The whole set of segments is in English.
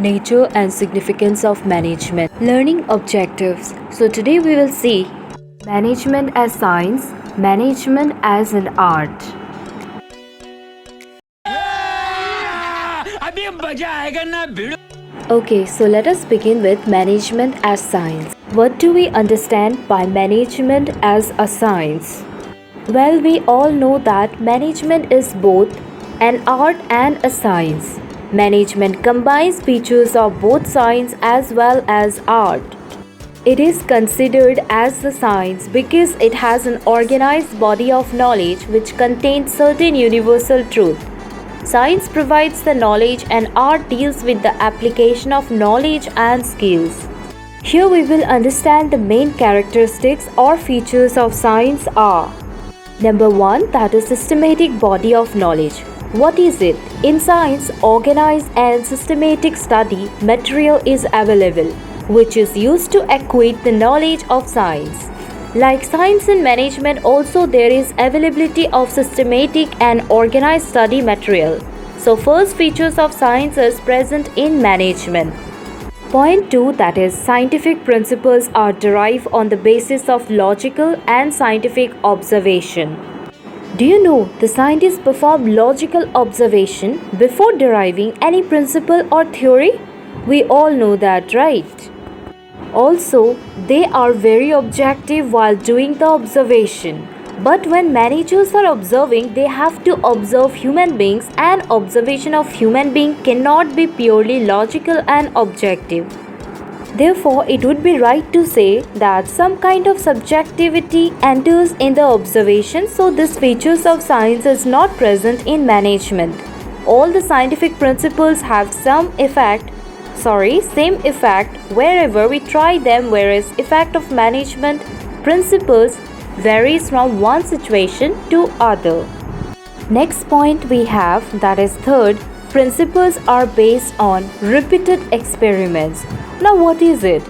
Nature and significance of management. Learning objectives. So today we will see management as science, management as an art. अभी मजा आएगा ना भिड़ो. Okay, so let us begin with management as science. What do we understand by management as a science? Well, we all know that management is both an art and a science. Management combines features of both science as well as art. It is considered as a science because it has an organized body of knowledge which contains certain universal truth. Science provides the knowledge and art deals with the application of knowledge and skills. Here we will understand the main characteristics or features of science are: Number 1, that is systematic body of knowledge. What is it? In science, organized and systematic study material is available, which is used to equate the knowledge of science. Like science and management, also there is availability of systematic and organized study material. So first features of science is present in management. Point 2, that is scientific principles are derived on the basis of logical and scientific observation. Do you know the scientists perform logical observation before deriving any principle or theory? We all know that, right? Also, they are very objective while doing the observation. But when managers are observing, they have to observe human beings, and observation of human being cannot be purely logical and objective. Therefore, it would be right to say that some kind of subjectivity enters in the observation, so this features of science is not present in management. All the scientific principles have same effect wherever we try them, whereas effect of management principles varies from one situation to other. Next point we have, that is third, principles are based on repeated experiments. Now what is it?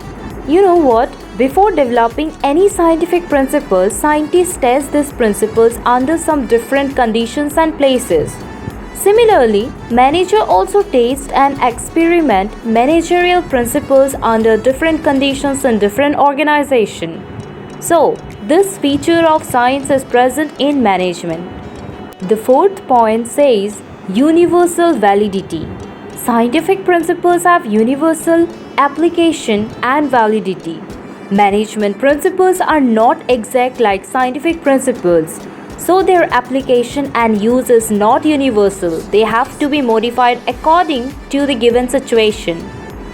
You know what? Before developing any scientific principles, scientists test these principles under some different conditions and places. Similarly, manager also tests and experiment managerial principles under different conditions in different organization. So, this feature of science is present in management. The fourth point says universal validity. Scientific principles have universal application and validity. Management principles are not exact like scientific principles, so their application and use is not universal. They have to be modified according to the given situation.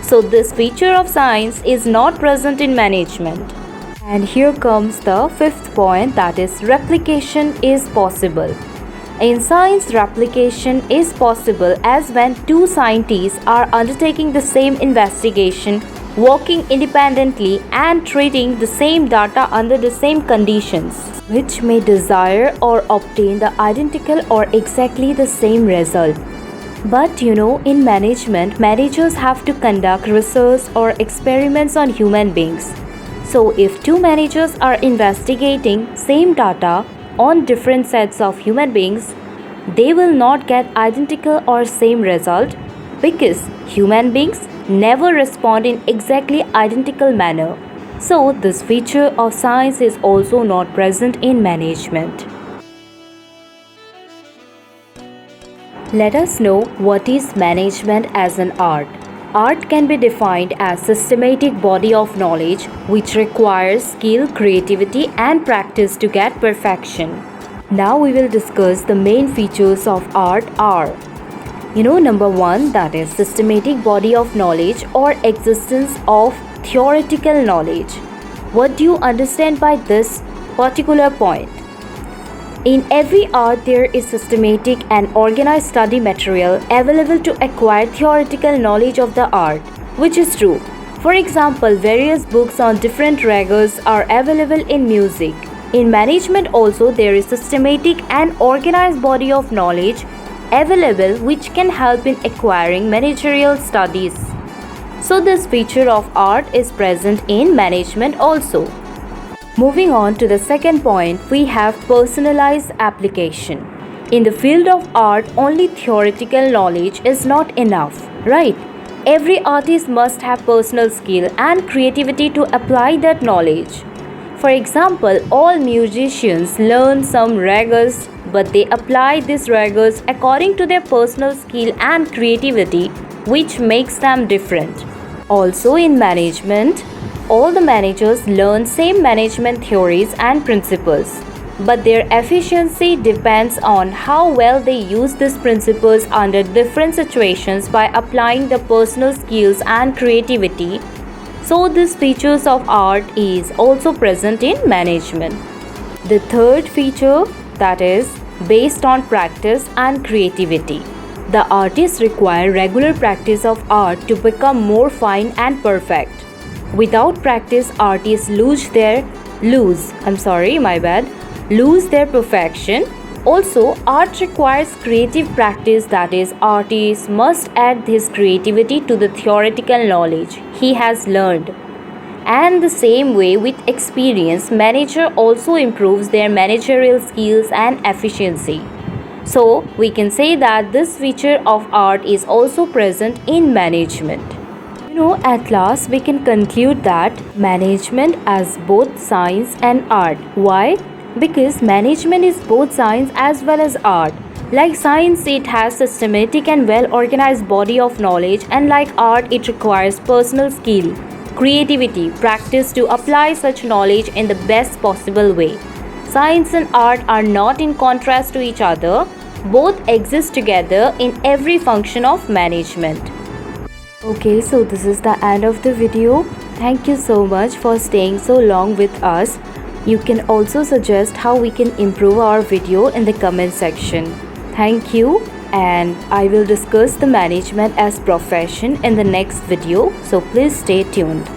So this feature of science is not present in management. And here comes the fifth point, that is replication is possible. In science, replication is possible as when two scientists are undertaking the same investigation, working independently and treating the same data under the same conditions, which may desire or obtain the identical or exactly the same result. But in management, managers have to conduct research or experiments on human beings. So if two managers are investigating same data on different sets of human beings, they will not get identical or same result because human beings never respond in exactly identical manner. So this feature of science is also not present in management. Let us know what is management as an art. Art can be defined as systematic body of knowledge which requires skill, creativity and practice to get perfection. Now we will discuss the main features of art are. Number 1, that is systematic body of knowledge or existence of theoretical knowledge. What do you understand by this particular point? In every art, there is systematic and organized study material available to acquire theoretical knowledge of the art, which is true. For example, various books on different ragas are available in music. In management also, there is systematic and organized body of knowledge available which can help in acquiring managerial studies. So this feature of art is present in management also. Moving on to the second point, we have personalized application. In the field of art, only theoretical knowledge is not enough, right? every artist must have personal skill and creativity to apply that knowledge. For example, all musicians learn some ragas, but they apply these ragas according to their personal skill and creativity, which makes them different. Also, in management, all the managers learn same management theories and principles, but their efficiency depends on how well they use these principles under different situations by applying the personal skills and creativity. So these features of art is also present in management. The third feature, that is based on practice and creativity. The artists require regular practice of art to become more fine and perfect. Without practice, artists lose their perfection. Also, art requires creative practice, that is, artists must add his creativity to the theoretical knowledge he has learned. And the same way with experience, manager also improves their managerial skills and efficiency. So, we can say that this feature of art is also present in management. At last we can conclude that management as both science and art. Why? Because management is both science as well as art. Like science, it has systematic and well organized body of knowledge, and like art, it requires personal skill, creativity, practice to apply such knowledge in the best possible way. Science and art are not in contrast to each other, both exist together in every function of management. Okay, so this is the end of the video. Thank you so much for staying so long with us. You can also suggest how we can improve our video in the comment section. Thank you, and I will discuss the management as profession in the next video, so please stay tuned.